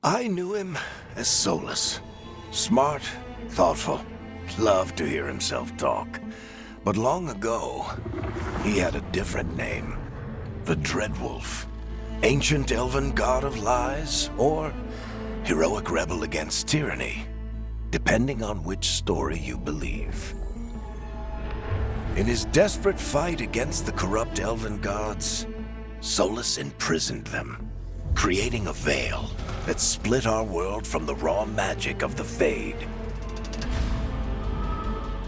I knew him as Solas. Smart, thoughtful, loved to hear himself talk. But long ago, he had a different name. The Dreadwolf. Ancient elven god of lies, or heroic rebel against tyranny, depending on which story you believe. In his desperate fight against the corrupt elven gods, Solas imprisoned them, creating a veil that split our world from the raw magic of the Fade.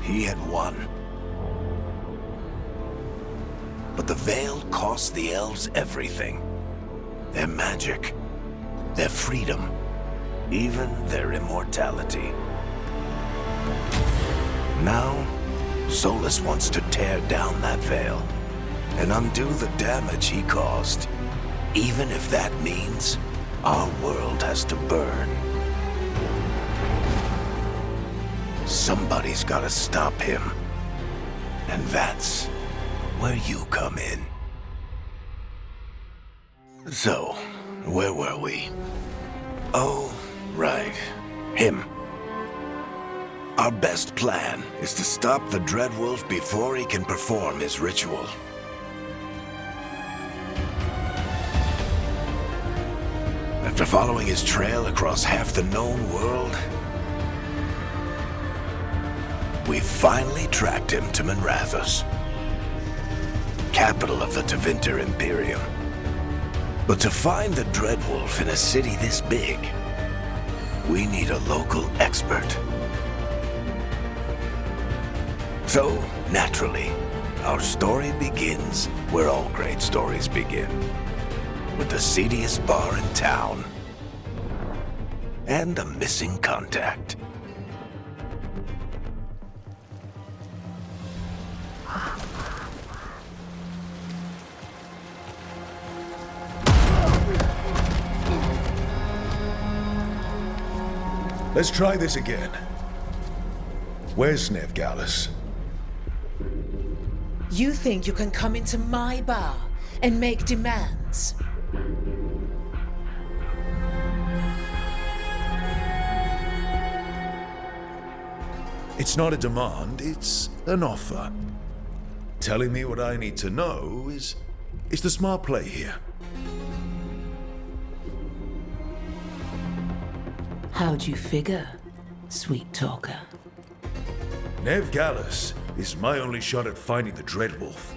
He had won. But the veil cost the elves everything. Their magic, their freedom, even their immortality. Now, Solas wants to tear down that veil and undo the damage he caused, even if that means our world has to burn. Somebody's gotta stop him, and that's where you come in. So, where were we? Oh, right. Him. Our best plan is to stop the Dreadwolf before he can perform his ritual. After following his trail across half the known world, we finally tracked him to Minrathous, capital of the Tevinter Imperium. But to find the Dreadwolf in a city this big, we need a local expert. So, naturally, our story begins where all great stories begin, with the seediest bar in town and a missing contact. Let's try this again. Where's Veilguard? You think you can come into my bar and make demands? It's not a demand, it's an offer. Telling me what I need to know is the smart play here. How'd you figure, sweet talker? Veilguard is my only shot at finding the Dreadwolf.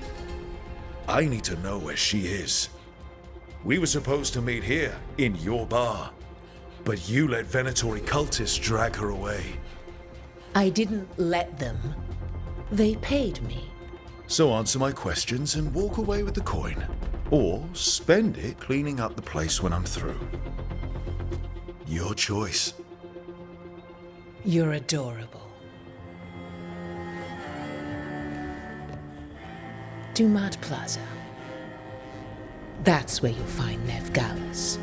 I need to know where she is. We were supposed to meet here, in your bar. But you let Venatori cultists drag her away. I didn't let them. They paid me. So answer my questions and walk away with the coin. Or spend it cleaning up the place when I'm through. Your choice. You're adorable. Dumat Plaza. That's where you'll find Veilguard.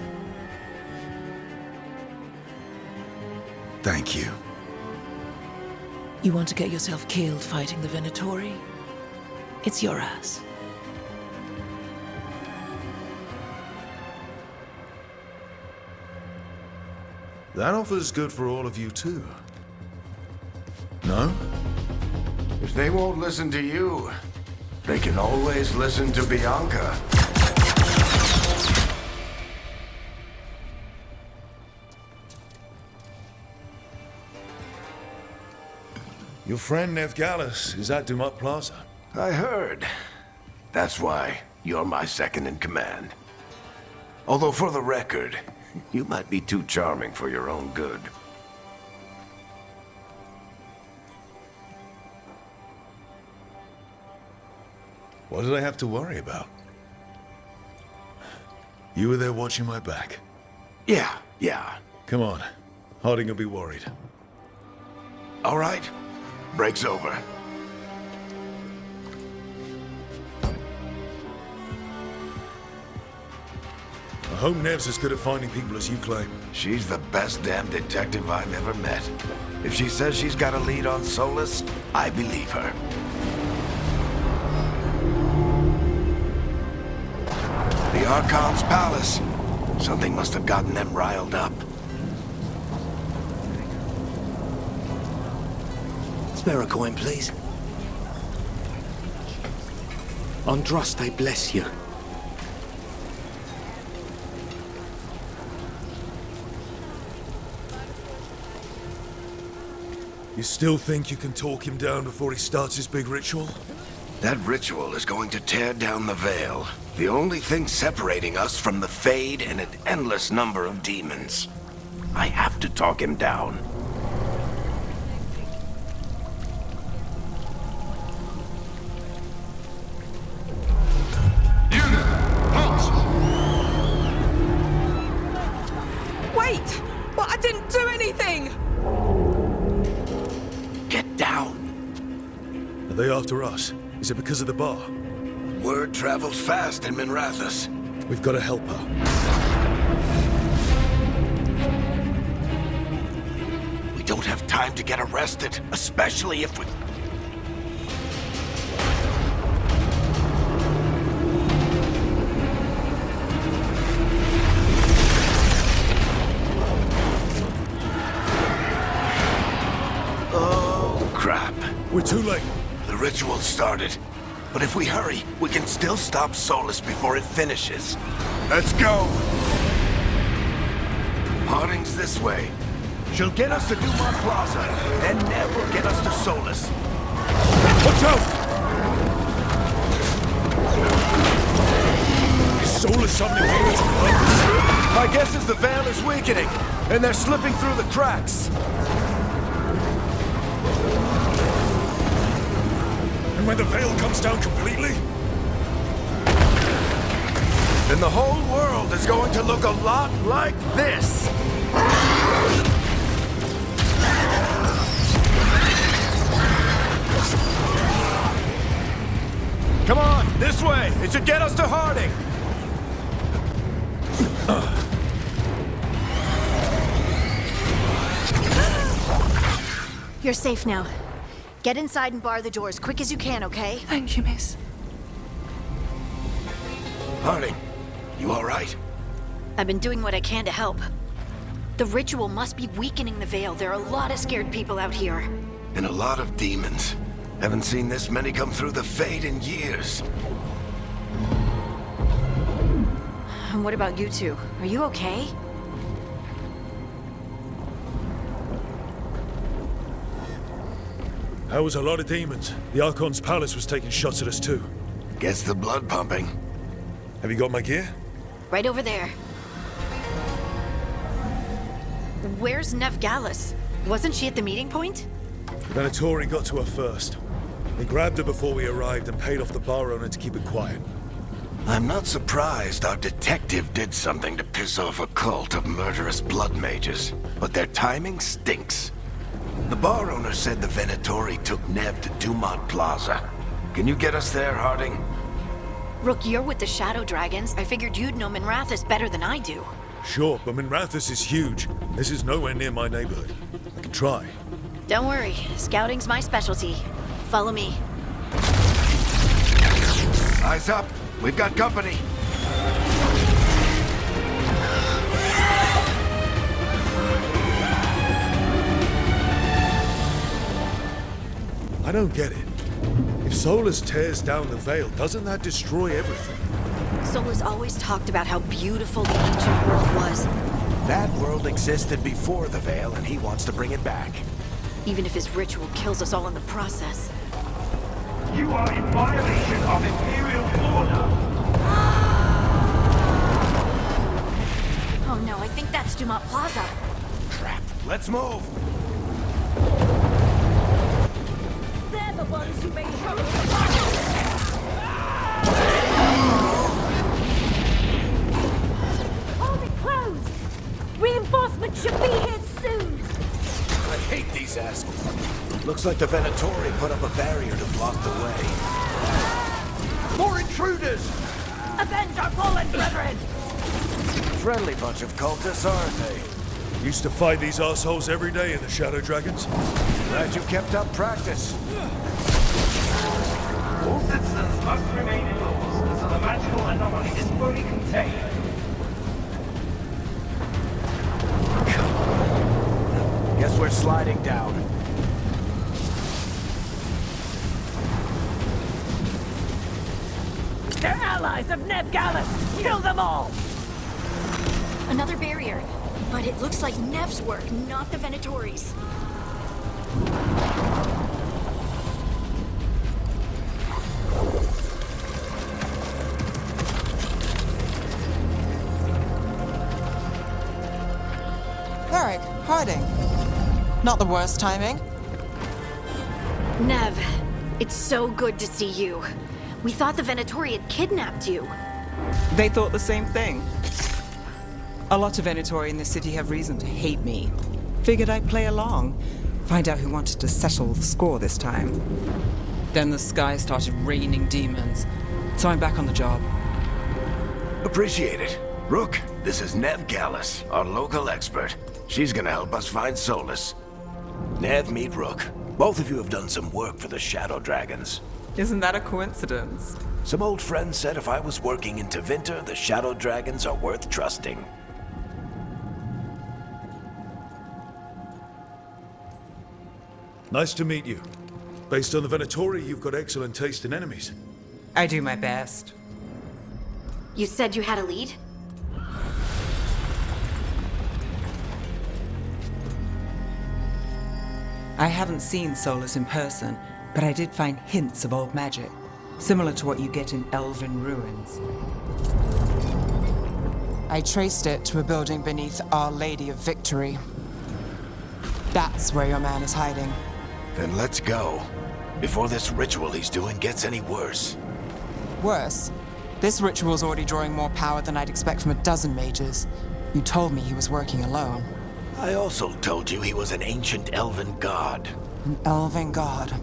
Thank you. You want to get yourself killed fighting the Venatori? It's your ass. That offer's good for all of you too. No? If they won't listen to you, they can always listen to Bianca. Your friend Veilguard is at Dumat Plaza. I heard. That's why you're my second in command. Although for the record, you might be too charming for your own good. What did I have to worry about? You were there watching my back. Yeah. Come on. Harding will be worried. All right. Break's over. I hope Nev's as good at finding people as you claim. She's the best damn detective I've ever met. If she says she's got a lead on Solas, I believe her. The Archon's palace. Something must have gotten them riled up. Spare a coin, please. Andraste bless you. You still think you can talk him down before he starts his big ritual? That ritual is going to tear down the Veil. The only thing separating us from the Fade and an endless number of demons. I have to talk him down. Wait! But I didn't do anything! Get down! Are they after us? Is it because of the bar? Word travels fast in Minrathous. We've got to help her. We don't have time to get arrested, especially if we... Oh, crap. We're too late. The ritual started. But if we hurry, we can still stop Solas before it finishes. Let's go! Harding's this way. She'll get us to Dumont Plaza, then Nev will get us to Solas. Watch out! Is Solas summoning demons on purpose? My guess is the Veil is weakening, and they're slipping through the cracks. And when the Veil comes down completely? Then the whole world is going to look a lot like this. Come on, this way. It should get us to Harding. You're safe now. Get inside and bar the door as quick as you can, okay? Thank you, miss. Harding, you all right? I've been doing what I can to help. The ritual must be weakening the Veil. There are a lot of scared people out here. And a lot of demons. Haven't seen this many come through the Fade in years. And what about you two? Are you okay? That was a lot of demons. The Archon's palace was taking shots at us too. Gets the blood pumping. Have you got my gear? Right over there. Where's Nev Gallus? Wasn't she at the meeting point? The Venatori got to her first. They grabbed her before we arrived and paid off the bar owner to keep it quiet. I'm not surprised our detective did something to piss off a cult of murderous blood mages, but their timing stinks. The bar owner said the Venatori took Nev to Dumont Plaza. Can you get us there, Harding? Rook, you're with the Shadow Dragons. I figured you'd know Minrathous better than I do. Sure, but Minrathous is huge. This is nowhere near my neighborhood. I can try. Don't worry, scouting's my specialty. Follow me. Eyes up. We've got company. I don't get it. If Solas tears down the Veil, doesn't that destroy everything? Solas always talked about how beautiful the ancient world was. That world existed before the Veil, and he wants to bring it back. Even if his ritual kills us all in the process. You are in violation of Imperial order. Oh no, I think that's Dumont Plaza. Crap. Let's move. They're the ones who made Hold it closed! Reinforcements should be here soon! I hate these assholes. Looks like the Venatori put up a barrier to block the way. More intruders! Avenge our fallen brethren! Friendly bunch of cultists, aren't they? Used to fight these assholes every day in the Shadow Dragons. Glad you kept up practice. All citizens must remain indoors until the magical anomaly is fully contained. Guess we're sliding down. allies of Neb Gallus! Kill them all! Another barrier. But it looks like Nev's work, not the Venatori's. Varric, hiding. Not the worst timing. Nev, it's so good to see you. We thought the Venatori had kidnapped you. They thought the same thing. A lot of Venatori in this city have reason to hate me. Figured I'd play along. Find out who wanted to settle the score this time. Then the sky started raining demons. So I'm back on the job. Appreciate it. Rook, this is Nev Gallus, our local expert. She's gonna help us find Solas. Nev, meet Rook. Both of you have done some work for the Shadow Dragons. Isn't that a coincidence? Some old friends said if I was working in Tevinter, the Shadow Dragons are worth trusting. Nice to meet you. Based on the Venatori, you've got excellent taste in enemies. I do my best. You said you had a lead? I haven't seen Solas in person, but I did find hints of old magic, similar to what you get in elven ruins. I traced it to a building beneath Our Lady of Victory. That's where your man is hiding. Then let's go. Before this ritual he's doing gets any worse. Worse, this ritual's already drawing more power than I'd expect from a dozen mages. You told me he was working alone. I also told you he was an ancient elven god. An elven god.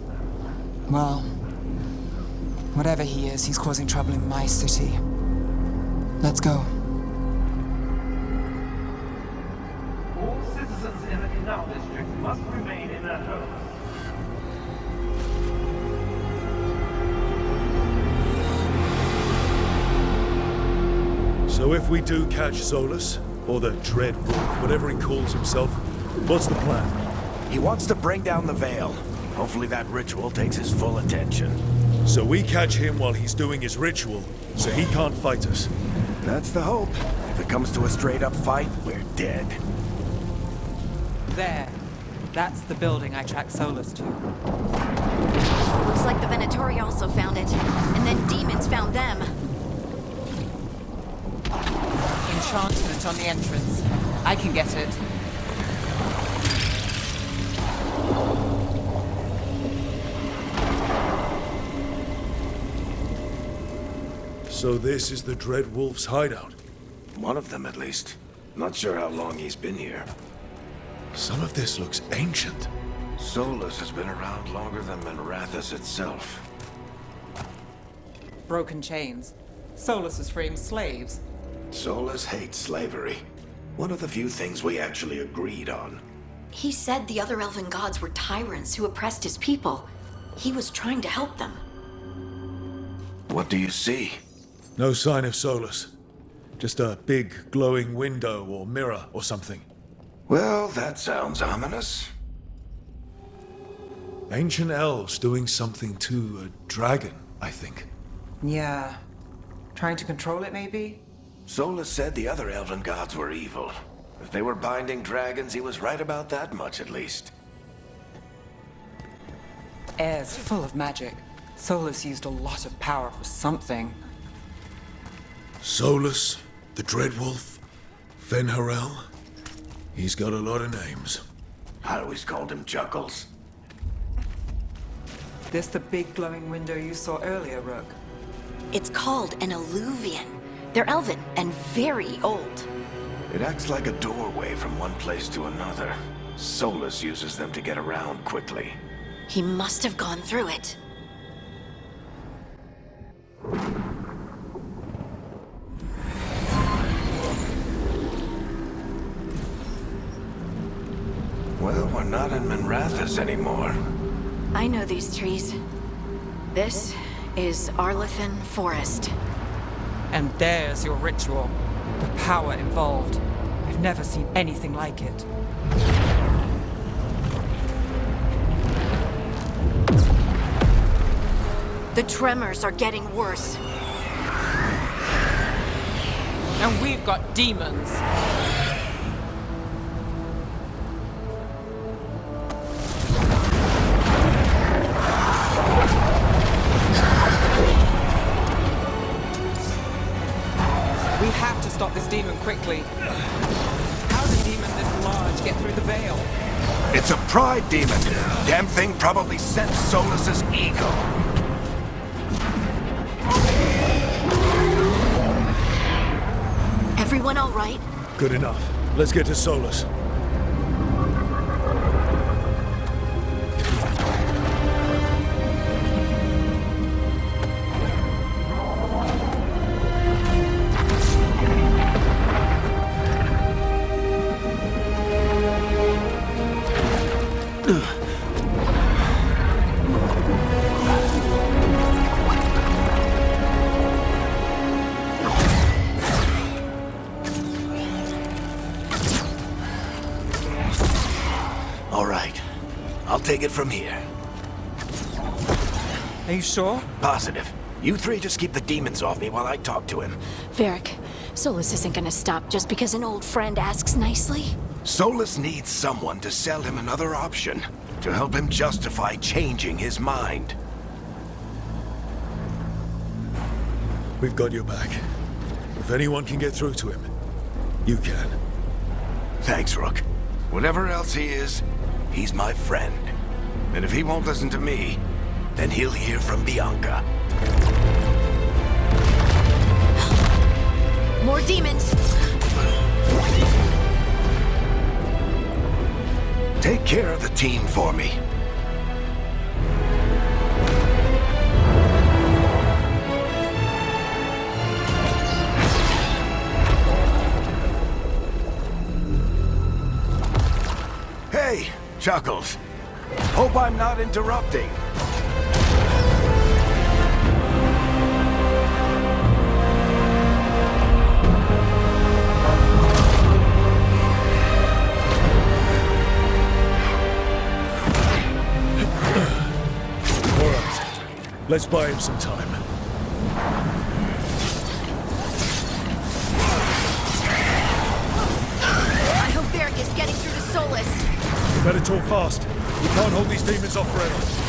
Well, whatever he is, he's causing trouble in my city. Let's go. All citizens in the Canal District must remain in their homes. So if we do catch Solas, or the Dreadwolf, whatever he calls himself, what's the plan? He wants to bring down the Veil. Hopefully that ritual takes his full attention. So we catch him while he's doing his ritual, so he can't fight us. That's the hope. If it comes to a straight-up fight, we're dead. There. That's the building I tracked Solas to. Looks like the Venatori also found it. And then demons found them. Enchantment on the entrance. I can get it. So this is the Dreadwolf's hideout. One of them, at least. Not sure how long he's been here. Some of this looks ancient. Solas has been around longer than Minrathous itself. Broken chains. Solas is freeing slaves. Solas hates slavery. One of the few things we actually agreed on. He said the other elven gods were tyrants who oppressed his people. He was trying to help them. What do you see? No sign of Solas. Just a big glowing window or mirror or something. Well, that sounds ominous. Ancient elves doing something to a dragon, I think. Yeah. Trying to control it, maybe? Solas said the other elven gods were evil. If they were binding dragons, he was right about that much, at least. Air's full of magic. Solas used a lot of power for something. Solas, the Dreadwolf, Fenharel. He's got a lot of names. I always called him Chuckles. This the big glowing window you saw earlier, Rook? It's called an alluvian. They're elven and very old. It acts like a doorway from one place to another. Solas uses them to get around quickly. He must have gone through it. Well, we're not in Minrathous anymore. I know these trees. This is Arlethan Forest. And there's your ritual. The power involved. I've never seen anything like it. The tremors are getting worse. And we've got demons. We have to stop this demon quickly. How did a demon this large get through the veil? It's a pride demon. Damn thing probably sensed Solas's ego. Everyone all right? Good enough. Let's get to Solas. All right. I'll take it from here. Are you sure? Positive. You three just keep the demons off me while I talk to him. Varric, Solas isn't gonna stop just because an old friend asks nicely. Solas needs someone to sell him another option, to help him justify changing his mind. We've got your back. If anyone can get through to him, you can. Thanks, Rook. Whatever else he is, he's my friend. And if he won't listen to me, then he'll hear from Bianca. More demons! Take care of the team for me. Hey, Chuckles. Hope I'm not interrupting. All right. Let's buy him some time. I hope Varric is getting through to Solas. You better talk fast. We can't hold these demons off forever.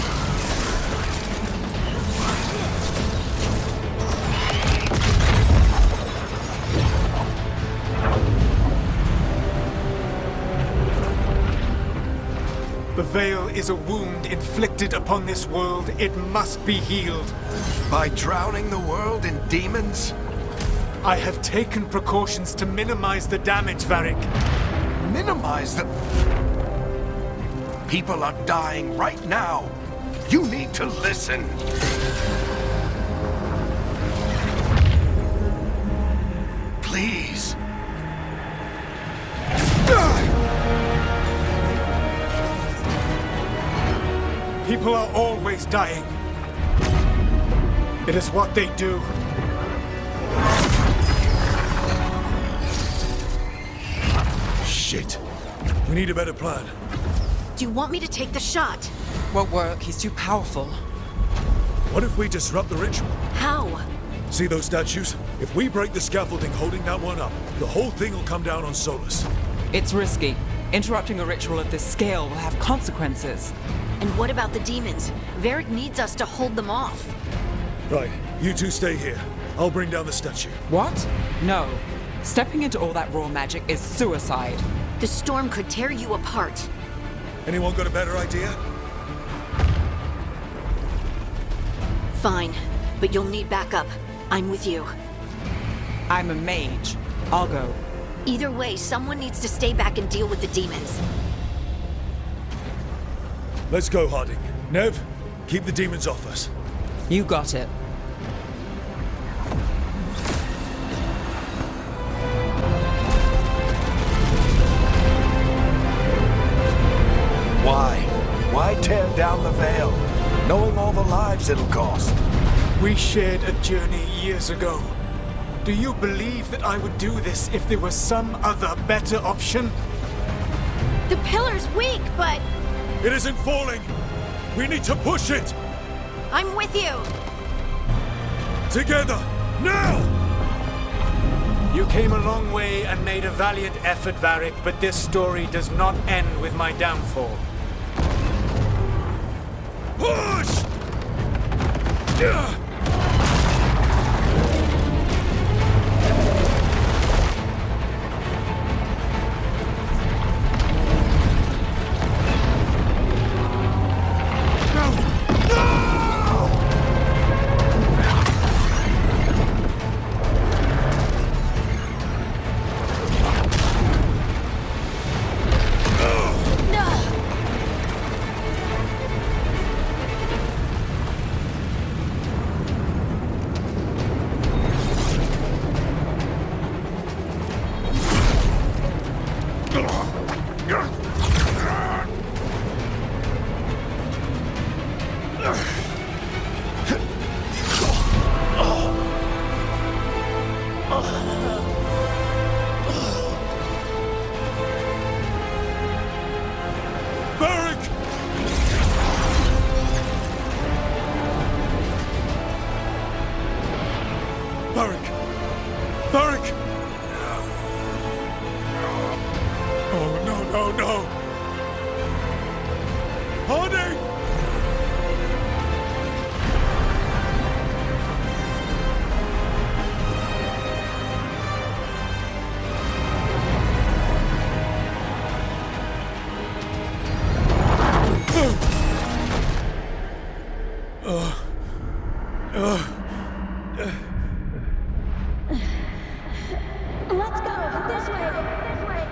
The Veil is a wound inflicted upon this world. It must be healed. By drowning the world in demons? I have taken precautions to minimize the damage, Varric. Minimize the... People are dying right now. You need to listen. Please. People are always dying. It is what they do. Shit. We need a better plan. Do you want me to take the shot? Won't work. He's too powerful. What if we disrupt the ritual? How? See those statues? If we break the scaffolding holding that one up, the whole thing will come down on Solas. It's risky. Interrupting a ritual of this scale will have consequences. And what about the demons? Varric needs us to hold them off. Right, you two stay here. I'll bring down the statue. What? No. Stepping into all that raw magic is suicide. The storm could tear you apart. Anyone got a better idea? Fine, but you'll need backup. I'm with you. I'm a mage. I'll go. Either way, someone needs to stay back and deal with the demons. Let's go, Harding. Nev, keep the demons off us. You got it. Why? Why tear down the veil, knowing all the lives it'll cost? We shared a journey years ago. Do you believe that I would do this if there was some other better option? The pillar's weak, but It isn't falling! We need to push it! I'm with you. Together! Now! You came a long way and made a valiant effort, Varric, but this story does not end with my downfall. Push! Let's go! This way! This way!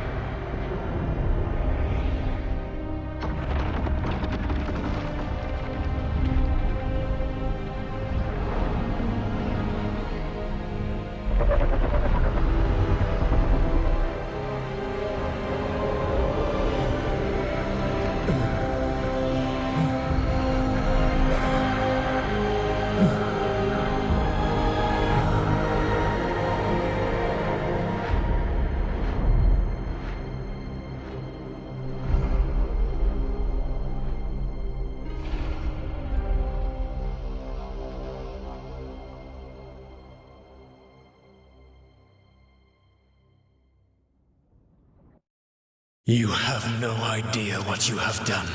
You have no idea what you have done.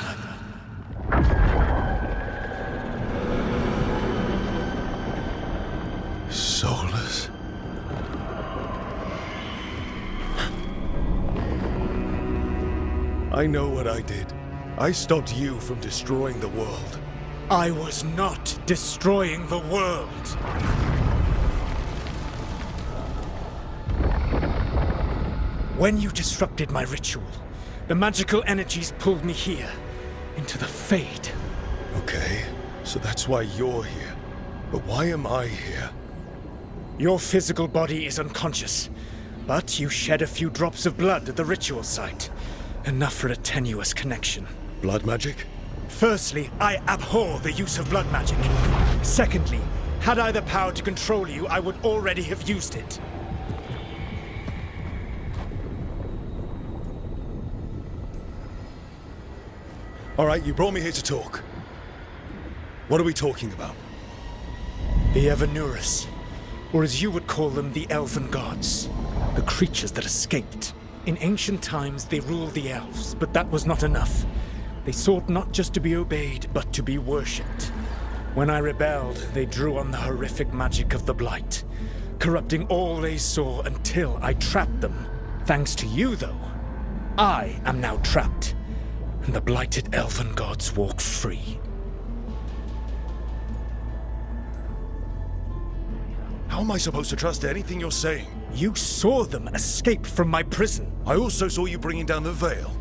Solas? I know what I did. I stopped you from destroying the world. I was not destroying the world. When you disrupted my ritual, the magical energies pulled me here, into the Fade. Okay, so that's why you're here. But why am I here? Your physical body is unconscious, but you shed a few drops of blood at the ritual site. Enough for a tenuous connection. Blood magic? Firstly, I abhor the use of blood magic. Secondly, had I the power to control you, I would already have used it. All right, you brought me here to talk. What are we talking about? The Evanurus, or as you would call them, the Elven Gods. The creatures that escaped. In ancient times, they ruled the elves, but that was not enough. They sought not just to be obeyed, but to be worshipped. When I rebelled, they drew on the horrific magic of the Blight, corrupting all they saw until I trapped them. Thanks to you, though, I am now trapped, and the blighted Elven Gods walk free. How am I supposed to trust anything you're saying? You saw them escape from my prison. I also saw you bringing down the veil.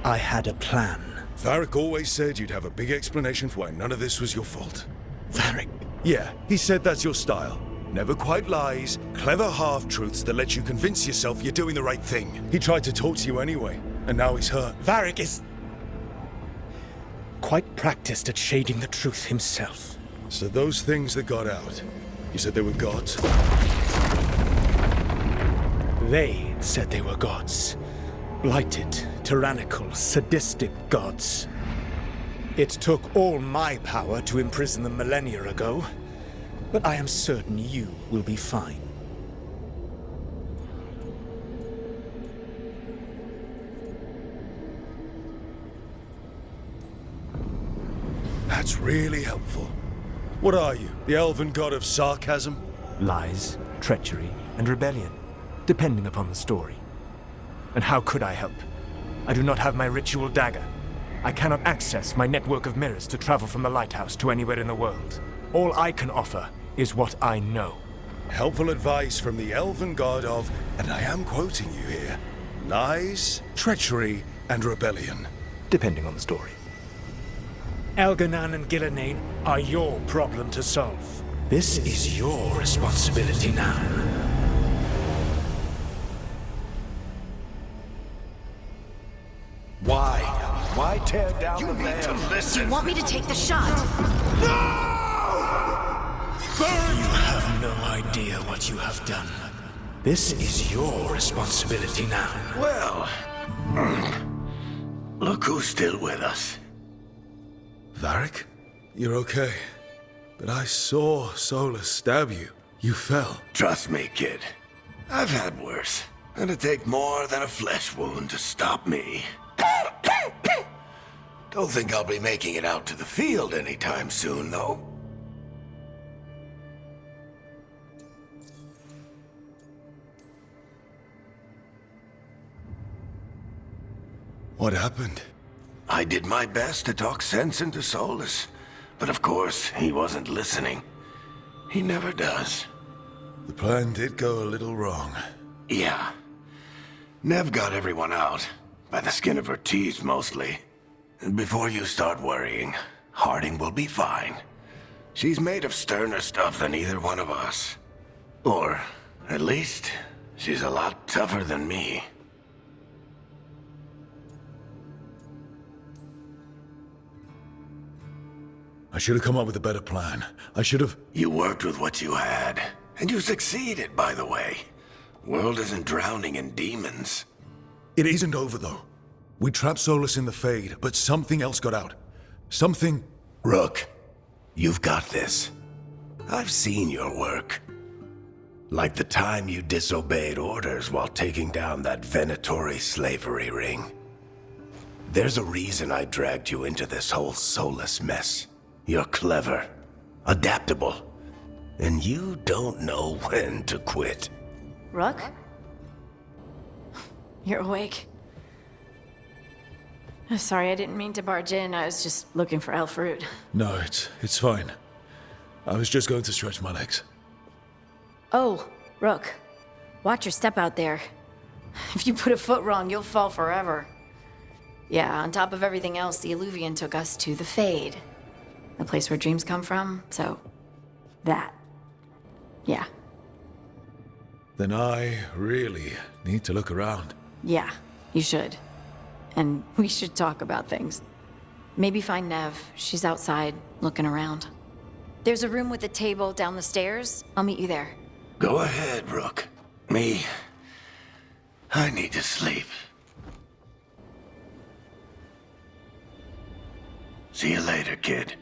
I had a plan. Varric always said you'd have a big explanation for why none of this was your fault. Varric. Yeah, he said that's your style. Never quite lies, clever half-truths that let you convince yourself you're doing the right thing. He tried to talk to you anyway, and now he's hurt. Varric is quite practiced at shading the truth himself. So those things that got out, you said they were gods? They said they were gods. Blighted, tyrannical, sadistic gods. It took all my power to imprison them millennia ago. but I am certain you will be fine. That's really helpful. What are you, the elven god of sarcasm? Lies, treachery, and rebellion, depending upon the story. And how could I help? I do not have my ritual dagger. I cannot access my network of mirrors to travel from the lighthouse to anywhere in the world. All I can offer is what I know. Helpful advice from the elven god of, and I am quoting you here, lies, treachery, and rebellion. Depending on the story. Elganan and Gillenane are your problem to solve. This is your responsibility now. Why? Why tear down You the need veil? to listen. Do you want me to take the shot? You have no idea what you have done. This is your responsibility now. Well, look who's still with us. Varric? You're okay. But I saw Solas stab you. You fell. Trust me, kid. I've had worse. It'd take more than a flesh wound to stop me. Don't think I'll be making it out to the field anytime soon, though. What happened? I did my best to talk sense into Solas, but of course, he wasn't listening. He never does. The plan did go a little wrong. Yeah. Nev got everyone out, by the skin of her teeth mostly. And before you start worrying, Harding will be fine. She's made of sterner stuff than either one of us. Or, at least, she's a lot tougher than me. I should have come up with a better plan. I should have... You worked with what you had, and you succeeded, by the way. World isn't drowning in demons. It isn't over, though. We trapped Solas in the Fade, but something else got out. Something... Rook, you've got this. I've seen your work. Like the time you disobeyed orders while taking down that Venatori slavery ring. There's a reason I dragged you into this whole Solas mess. You're clever, adaptable, and you don't know when to quit. Rook? You're awake. Sorry, I didn't mean to barge in. I was just looking for elf fruit. No, it's fine. I was just going to stretch my legs. Oh, Rook. Watch your step out there. If you put a foot wrong, you'll fall forever. Yeah, on top of everything else, the Illuvian took us to the Fade. The place where dreams come from, so... that. Yeah. Then I really need to look around. Yeah, you should. And we should talk about things. Maybe find Nev. She's outside, looking around. There's a room with a table down the stairs. I'll meet you there. Go ahead, Rook. Me, I need to sleep. See you later, kid.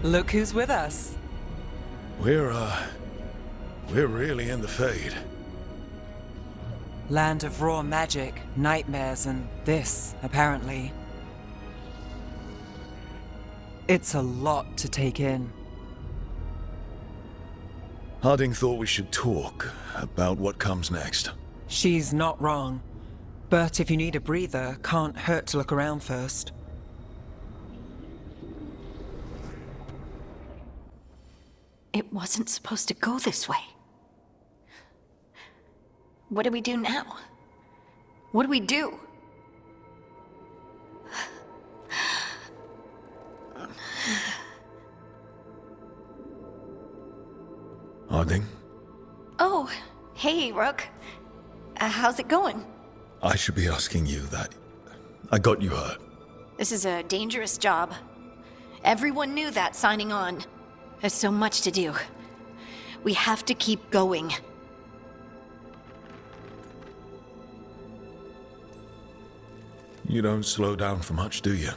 Look who's with us. We're really in the Fade. Land of raw magic, nightmares, and this, apparently. It's a lot to take in. Harding thought we should talk about what comes next. She's not wrong. But if you need a breather, can't hurt to look around first. It wasn't supposed to go this way. What do we do now? What do we do? Harding? Oh, Hey, Rook. How's it going? I should be asking you that. I got you hurt. This is a dangerous job. Everyone knew that signing on. There's so much to do. We have to keep going. You don't slow down for much, do you?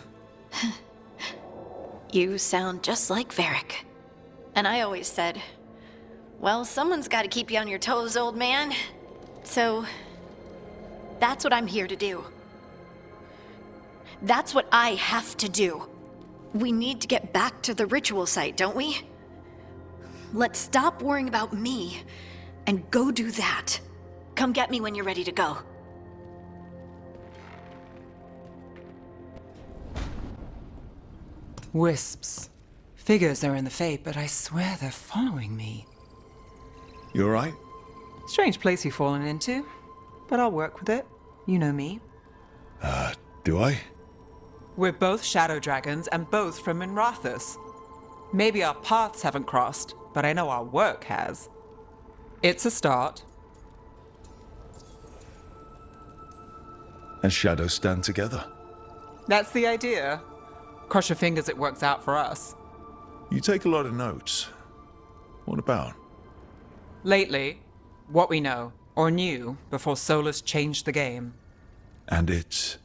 You sound just like Varric. And I always said, well, someone's got to keep you on your toes, old man. So, that's what I'm here to do. That's what I have to do. We need to get back to the ritual site, don't we? Let's stop worrying about me and go do that. Come get me when you're ready to go. Wisps. Figures are in the Fate, but I swear they're following me. You alright? Strange place you've fallen into, but I'll work with it. You know me. Do I? We're both shadow dragons and both from Minrathous. Maybe our paths haven't crossed, but I know our work has. It's a start. And shadows stand together. That's the idea. Cross your fingers it works out for us. You take a lot of notes. What about? Lately, what we know, or knew, before Solas changed the game. And it's...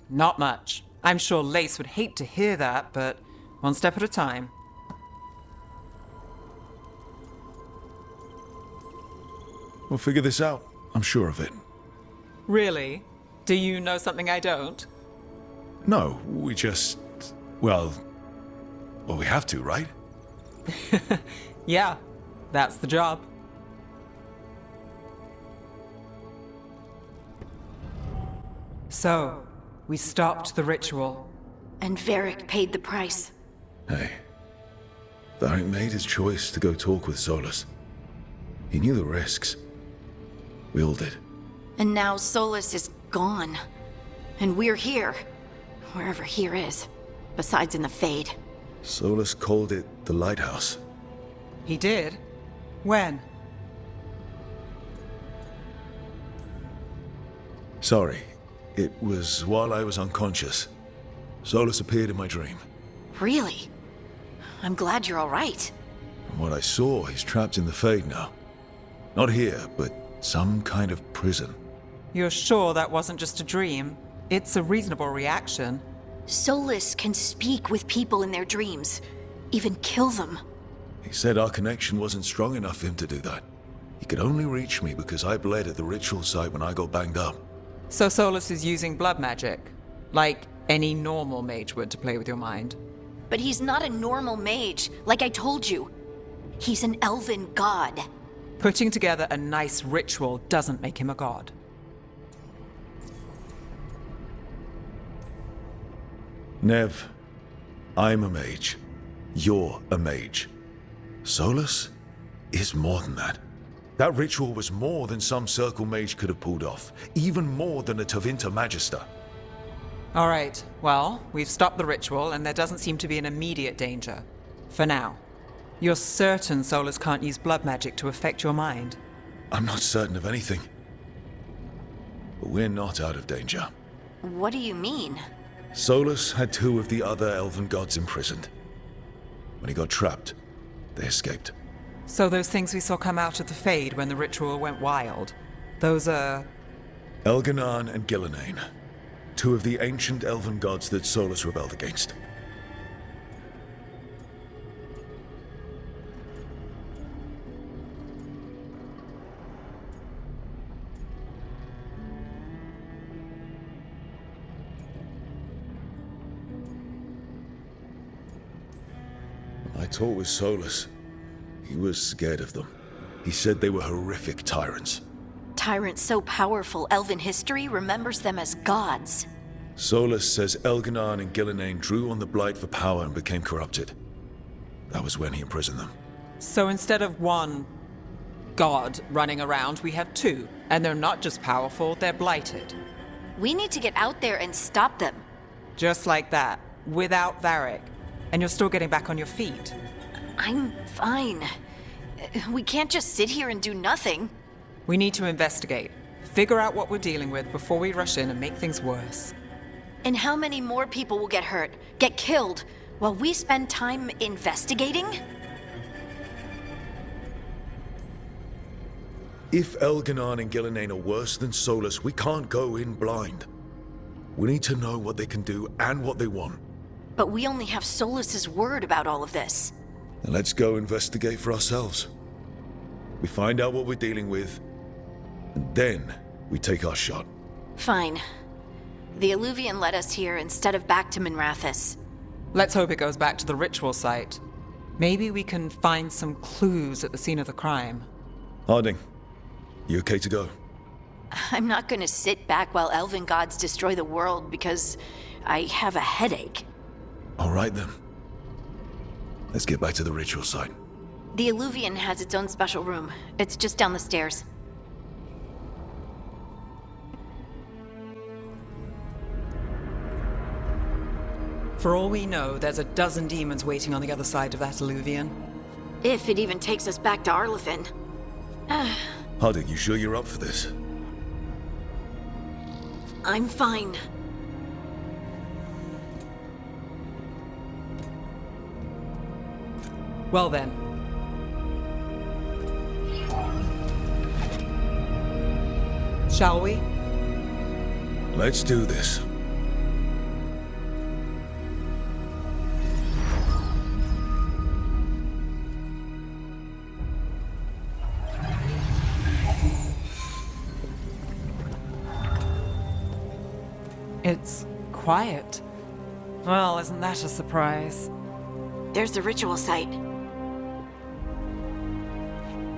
Not much. I'm sure Lace would hate to hear that, but one step at a time. We'll figure this out. I'm sure of it. Really? Do you know something I don't? No, we just... Well, we have to, right? Yeah, that's the job. So, we stopped the ritual. And Varric paid the price. Hey, Varric made his choice to go talk with Solas. He knew the risks. We all did. And now Solas is gone. And we're here. Wherever here is. Besides in the Fade. Solas called it the Lighthouse. He did? When? Sorry, it was while I was unconscious. Solas appeared in my dream. Really? I'm glad you're all right. From what I saw, he's trapped in the Fade now. Not here, but some kind of prison. You're sure that wasn't just a dream? It's a reasonable reaction. Solas can speak with people in their dreams. Even kill them. He said our connection wasn't strong enough for him to do that. He could only reach me because I bled at the ritual site when I got banged up. So Solas is using blood magic? Like any normal mage would to play with your mind? But he's not a normal mage, like I told you. He's an elven god. Putting together a nice ritual doesn't make him a god. Nev, I'm a mage. You're a mage. Solas is more than that. That ritual was more than some circle mage could have pulled off. Even more than a Tevinter Magister. All right, well, we've stopped the ritual and there doesn't seem to be an immediate danger. For now. You're certain Solas can't use blood magic to affect your mind? I'm not certain of anything. But we're not out of danger. What do you mean? Solas had 2 of the other elven gods imprisoned. When he got trapped, they escaped. So those things we saw come out of the Fade when the ritual went wild, those are... Elganan and Gillenane. 2 of the ancient elven gods that Solas rebelled against. I talked with Solas. He was scared of them. He said they were horrific tyrants. Tyrants so powerful, elven history remembers them as gods. Solas says Elganan and Gillenane drew on the Blight for power and became corrupted. That was when he imprisoned them. So instead of one god running around, we have 2. And they're not just powerful, they're blighted. We need to get out there and stop them. Just like that, without Varric. And you're still getting back on your feet. I'm fine. We can't just sit here and do nothing. We need to investigate. Figure out what we're dealing with before we rush in and make things worse. And how many more people will get hurt, get killed, while we spend time investigating? If Elganon and Gillenane are worse than Solas, we can't go in blind. We need to know what they can do and what they want. But we only have Solas's word about all of this. Then let's go investigate for ourselves. We find out what we're dealing with, and then we take our shot. Fine. The Illuvian led us here instead of back to Minrathous. Let's hope it goes back to the ritual site. Maybe we can find some clues at the scene of the crime. Harding, you okay to go? I'm not gonna sit back while elven gods destroy the world because I have a headache. All right then. Let's get back to the ritual site. The Illuvian has its own special room. It's just down the stairs. For all we know, there's a dozen demons waiting on the other side of that Illuvian. If it even takes us back to Arlathan. Harding, you sure you're up for this? I'm fine. Well then. Shall we? Let's do this. It's quiet. Well, isn't that a surprise? There's the ritual site.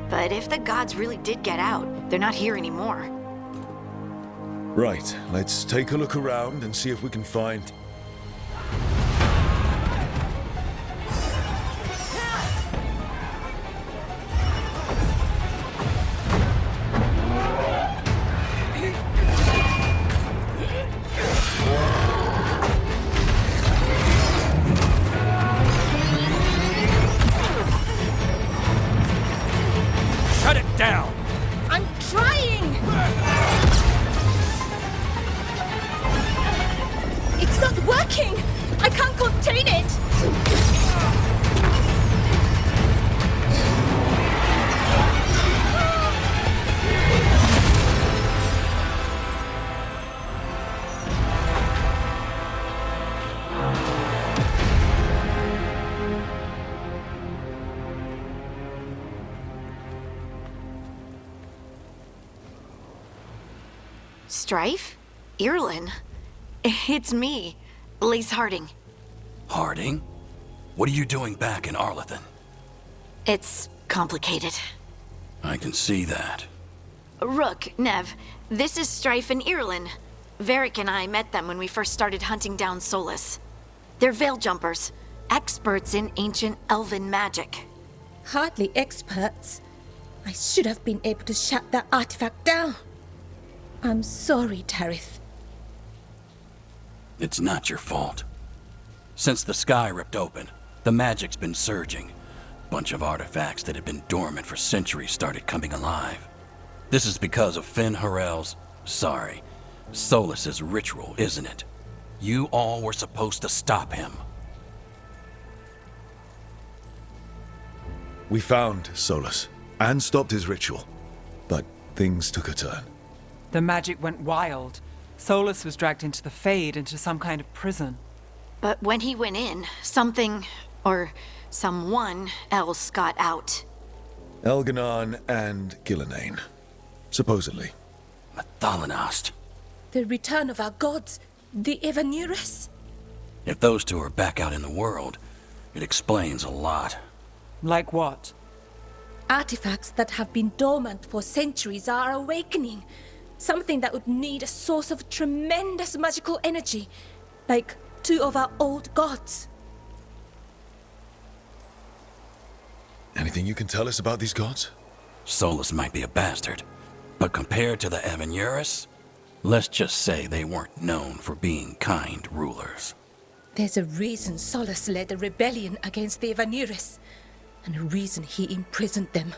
But if the gods really did get out, they're not here anymore. Right, let's take a look around and see if we can find... Shut it down! I'm trying! It's not working! I can't contain it! Strife? Irlin? It's me, Lace Harding. Harding? What are you doing back in Arlathan? It's complicated. I can see that. Rook, Nev, this is Strife and Irlin. Varric and I met them when we first started hunting down Solas. They're veil jumpers, experts in ancient elven magic. Hardly experts. I should have been able to shut that artifact down. I'm sorry, Tarith. It's not your fault. Since the sky ripped open, the magic's been surging. Bunch of artifacts that had been dormant for centuries started coming alive. This is because of Finn Harel's, Solas's ritual, isn't it? You all were supposed to stop him. We found Solas and stopped his ritual, but things took a turn. The magic went wild. Solas was dragged into the Fade, into some kind of prison. But when he went in, something, or someone else got out. Elganon and Gillenane, supposedly. Thalanost. The return of our gods, the Evanurus. If those two are back out in the world, it explains a lot. Like what? Artifacts that have been dormant for centuries are awakening. Something that would need a source of tremendous magical energy, like two of our old gods. Anything you can tell us about these gods? Solas might be a bastard, but compared to the Evanurus, let's just say they weren't known for being kind rulers. There's a reason Solas led a rebellion against the Evanurus, and a reason he imprisoned them.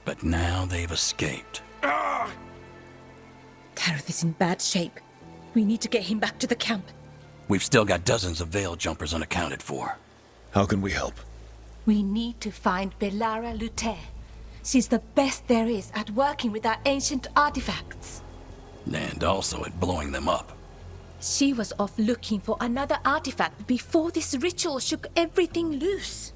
But now they've escaped. Kareth is in bad shape. We need to get him back to the camp. We've still got dozens of Veil jumpers unaccounted for. How can we help? We need to find Belara Luther. She's the best there is at working with our ancient artifacts. And also at blowing them up. She was off looking for another artifact before this ritual shook everything loose.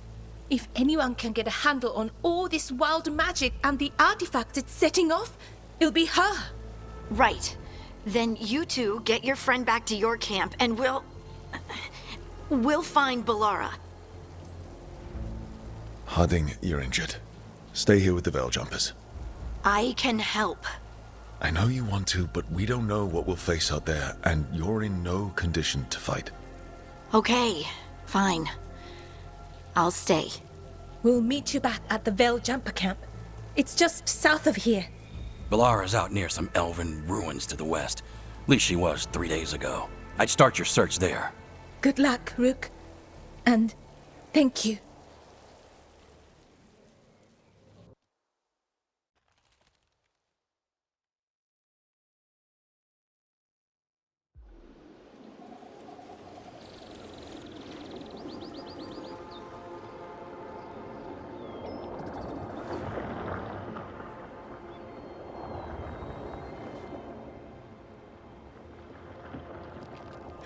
If anyone can get a handle on all this wild magic and the artifacts it's setting off, it'll be her. Right. Then you two get your friend back to your camp and we'll find Belara. Harding, you're injured. Stay here with the Veil jumpers. I can help. I know you want to, but we don't know what we'll face out there, and you're in no condition to fight. Okay, fine. I'll stay. We'll meet you back at the Veil Jumper camp. It's just south of here. Belara's out near some elven ruins to the west. At least she was 3 days ago. I'd start your search there. Good luck, Rook. And thank you.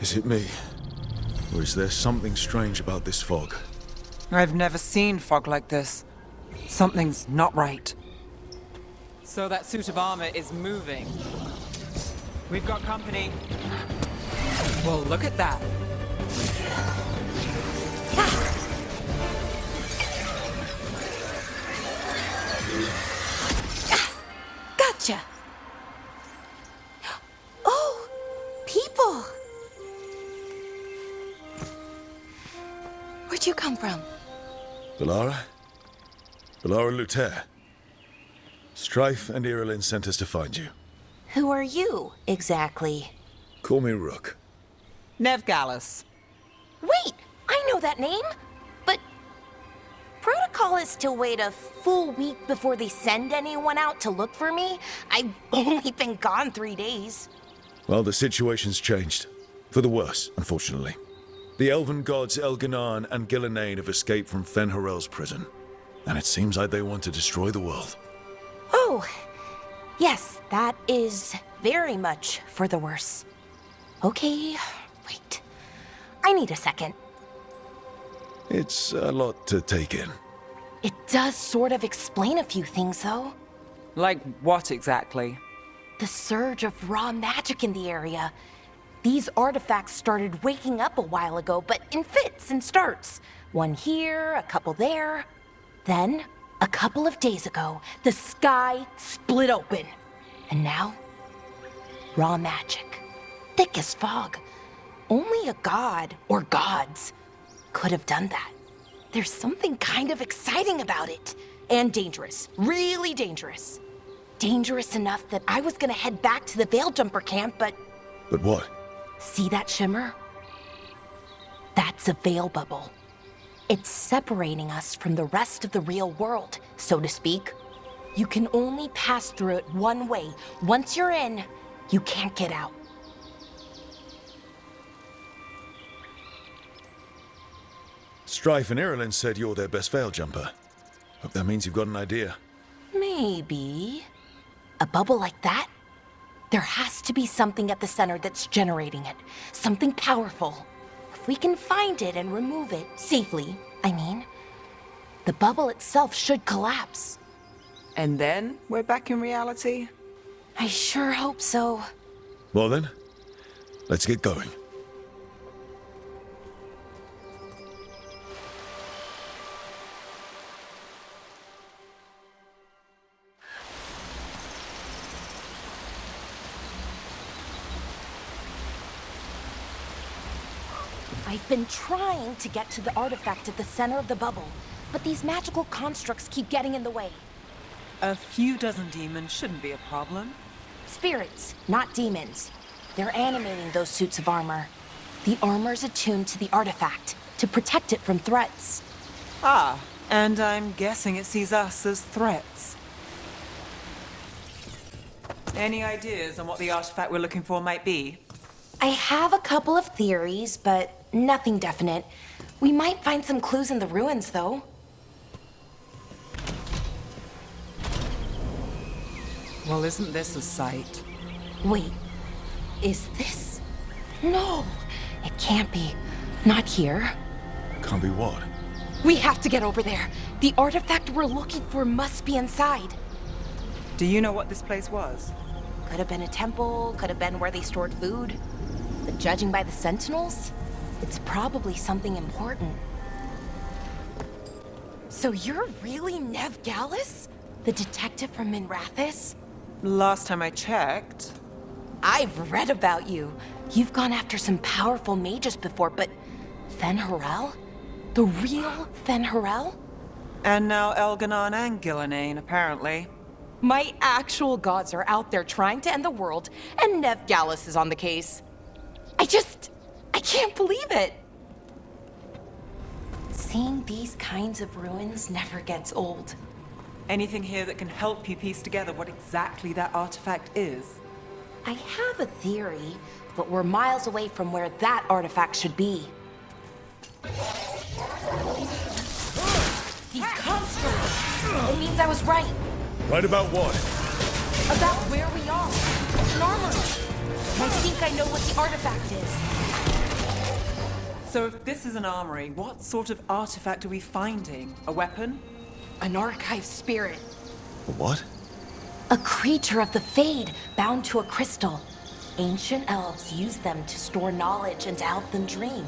Is it me? Or is there something strange about this fog? I've never seen fog like this. Something's not right. So that suit of armor is moving. We've got company. Well, look at that. Gotcha. Oh, people. Where'd you come from? Belara? Belara Luther. Strife and Irilyn sent us to find you. Who are you, exactly? Call me Rook. Nev Gallus. Wait, I know that name! But protocol is to wait a full week before they send anyone out to look for me. I've only been gone 3 days. Well, the situation's changed. For the worse, unfortunately. The elven gods Elganan and Gillenane have escaped from Fen'Harel's prison. And it seems like they want to destroy the world. Oh, yes, that is very much for the worse. Okay, wait. I need a second. It's a lot to take in. It does sort of explain a few things, though. Like what exactly? The surge of raw magic in the area. These artifacts started waking up a while ago, but in fits and starts. One here, a couple there. Then, a couple of days ago, the sky split open. And now, raw magic. Thick as fog. Only a god, or gods, could have done that. There's something kind of exciting about it. And dangerous. Really dangerous. Dangerous enough that I was gonna head back to the Veil Jumper camp, but... But what? See that shimmer? That's a veil bubble. It's separating us from the rest of the real world, so to speak. You can only pass through it one way. Once you're in, you can't get out. Strife and Irilyn said you're their best veil jumper. Hope that means you've got an idea. Maybe. A bubble like that? There has to be something at the center that's generating it. Something powerful. If we can find it and remove it, safely, I mean, the bubble itself should collapse. And then we're back in reality? I sure hope so. Well then, let's get going. I've been trying to get to the artifact at the center of the bubble, but these magical constructs keep getting in the way. A few dozen demons shouldn't be a problem. Spirits, not demons. They're animating those suits of armor. The armor's attuned to the artifact, to protect it from threats. Ah, and I'm guessing it sees us as threats. Any ideas on what the artifact we're looking for might be? I have a couple of theories, but nothing definite. We might find some clues in the ruins, though. Well, isn't this a sight? Wait, is this? No, it can't be. Not here. Can't be what? We have to get over there. The artifact we're looking for must be inside. Do you know what this place was? Could have been a temple, could have been where they stored food. But judging by the sentinels, it's probably something important. So you're really Nev Gallus? The detective from Minrathis? Last time I checked. I've read about you. You've gone after some powerful mages before, but Fen-Harel? The real Fen-Harel? And now Elganon and Gillenane, apparently. My actual gods are out there trying to end the world, and Nev Gallus is on the case. I can't believe it! Seeing these kinds of ruins never gets old. Anything here that can help you piece together what exactly that artifact is? I have a theory, but we're miles away from where that artifact should be. These constructs! It means I was right. Right about what? About where we are. It's an armory. I think I know what the artifact is. So if this is an armory, what sort of artifact are we finding? A weapon? An archive spirit. What? A creature of the Fade, bound to a crystal. Ancient elves use them to store knowledge and to help them dream.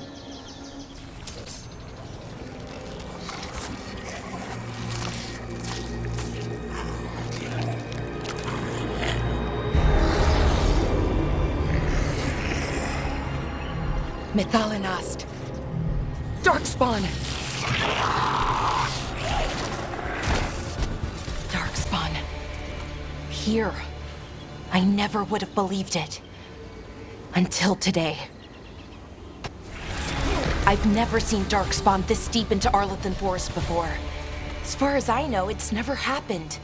Methalinast. Darkspawn! Darkspawn. Here. I never would have believed it. Until today. I've never seen Darkspawn this deep into Arlathan Forest before. As far as I know, it's never happened.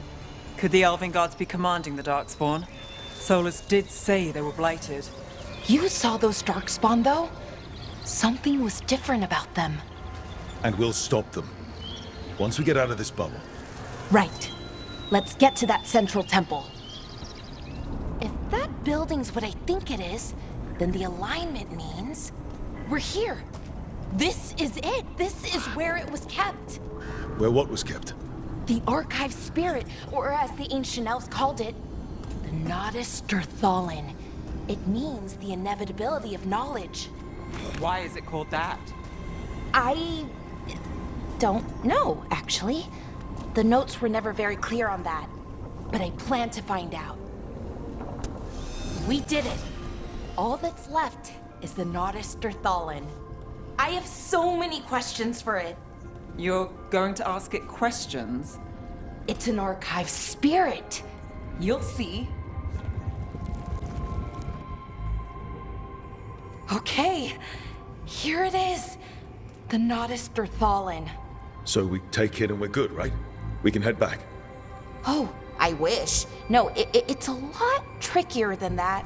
Could the Elven gods be commanding the Darkspawn? Solas did say they were blighted. You saw those Darkspawn, though? Something was different about them. And we'll stop them. Once we get out of this bubble. Right. Let's get to that central temple. If that building's what I think it is, then the alignment means we're here. This is it. This is where it was kept. Where what was kept? The archive spirit, or as the ancient elves called it, the Nodus Derthalin. It means the inevitability of knowledge. Why is it called that? I don't know, actually. The notes were never very clear on that, but I plan to find out. We did it. All that's left is the Nodus Derthalin. I have so many questions for it. You're going to ask it questions? It's an archive spirit. You'll see. Okay, here it is. The Nodus Derthalin. So we take it and we're good, right? We can head back. Oh, I wish. No, it's a lot trickier than that.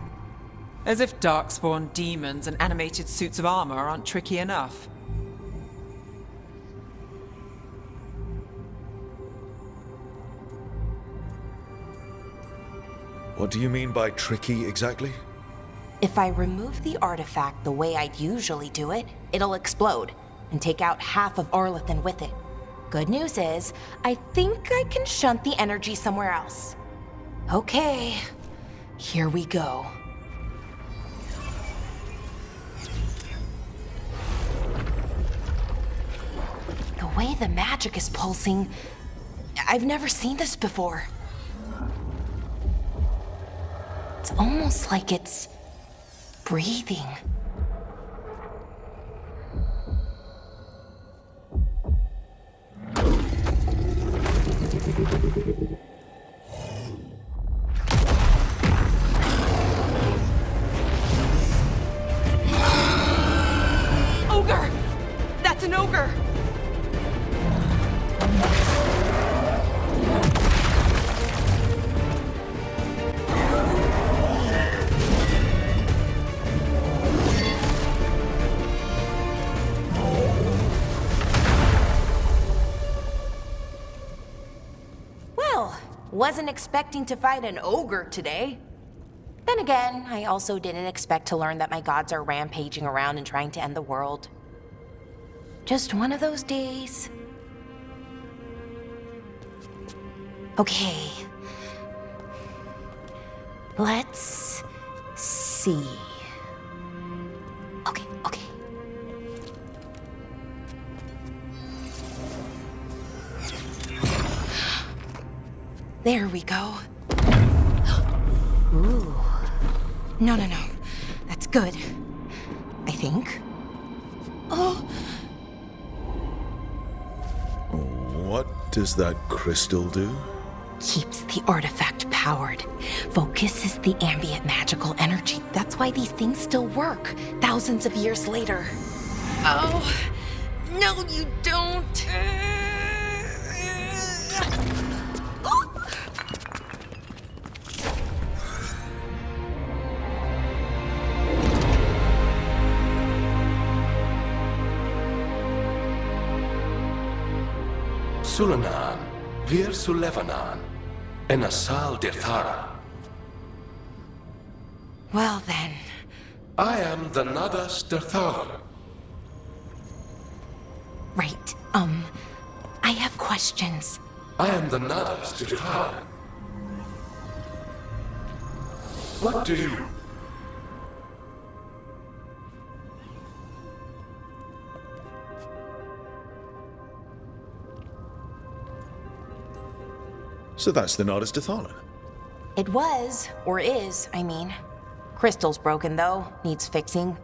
As if Darkspawn demons and animated suits of armor aren't tricky enough. What do you mean by tricky exactly? If I remove the artifact the way I'd usually do it, it'll explode and take out half of Arlathan with it. Good news is, I think I can shunt the energy somewhere else. Okay, here we go. The way the magic is pulsing, I've never seen this before. It's almost like it's breathing. Ogre! That's an ogre! Wasn't expecting to fight an ogre today. Then again, I also didn't expect to learn that my gods are rampaging around and trying to end the world. Just one of those days. Okay. Let's see. Okay. There we go. Ooh. No. That's good. I think. Oh. What does that crystal do? Keeps the artifact powered. Focuses the ambient magical energy. That's why these things still work, thousands of years later. Oh. No, you don't. Sulanan, Vir Sulevanan, and Asal Dirthara. Well then. I am the Nadas Dirthara. Right, I have questions. I am the Nadas Dirthara. What do you... So that's the Nardis Dathalan. It was, or is, I mean. Crystal's broken though, needs fixing.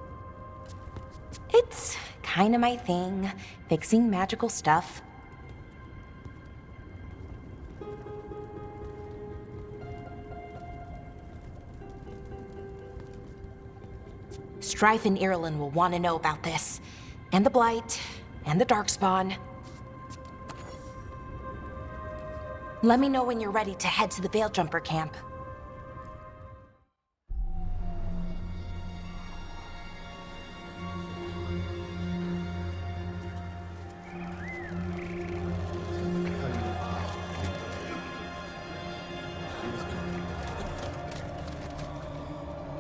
It's kinda my thing, fixing magical stuff. Strife and Irulan will want to know about this. And the Blight, and the Darkspawn. Let me know when you're ready to head to the Veilgjumper camp.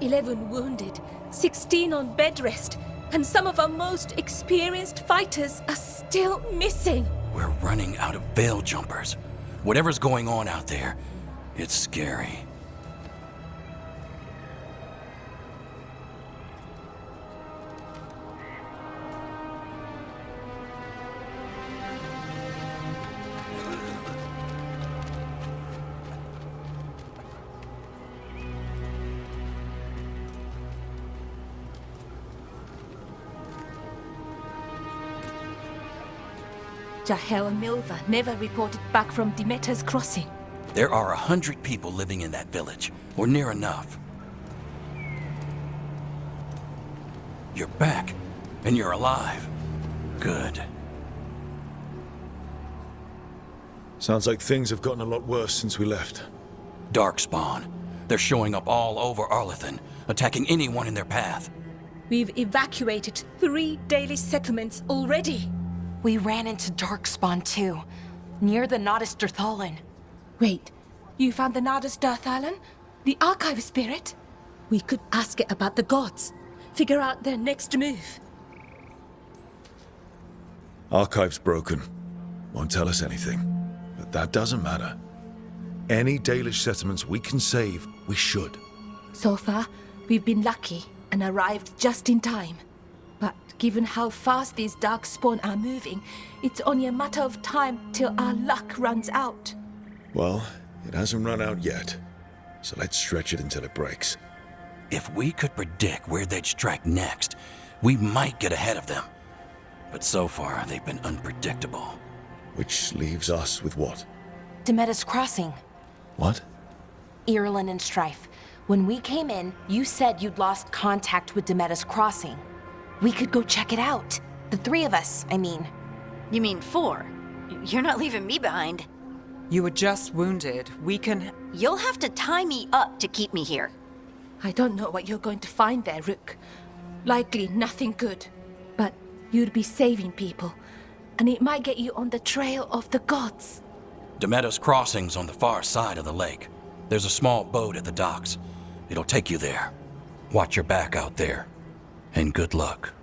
"11 wounded, 16 on bed rest, and some of our most experienced fighters are still missing." We're running out of Veiljumpers. Whatever's going on out there, it's scary. Jahel and Milva never reported back from Demeter's crossing. There are 100 people living in that village, or near enough. You're back, and you're alive. Good. Sounds like things have gotten a lot worse since we left. Darkspawn. They're showing up all over Arlethan, attacking anyone in their path. We've evacuated 3 daily settlements already. We ran into Darkspawn too, near the Nardis Dirthalan. Wait, you found the Nardis Dirthalan? The archive spirit? We could ask it about the gods. Figure out their next move. Archive's broken. Won't tell us anything. But that doesn't matter. Any Dalish settlements we can save, we should. So far, we've been lucky and arrived just in time. But given how fast these Darkspawn are moving, it's only a matter of time till our luck runs out. Well, it hasn't run out yet. So let's stretch it until it breaks. If we could predict where they'd strike next, we might get ahead of them. But so far, they've been unpredictable. Which leaves us with what? Demeter's crossing. What? Irulan and Strife. When we came in, you said you'd lost contact with Demeter's crossing. We could go check it out. The 3 of us, I mean. You mean 4? You're not leaving me behind. You were just wounded. We can... You'll have to tie me up to keep me here. I don't know what you're going to find there, Rook. Likely nothing good. But you'd be saving people. And it might get you on the trail of the gods. Demeter's Crossing's on the far side of the lake. There's a small boat at the docks. It'll take you there. Watch your back out there. And good luck.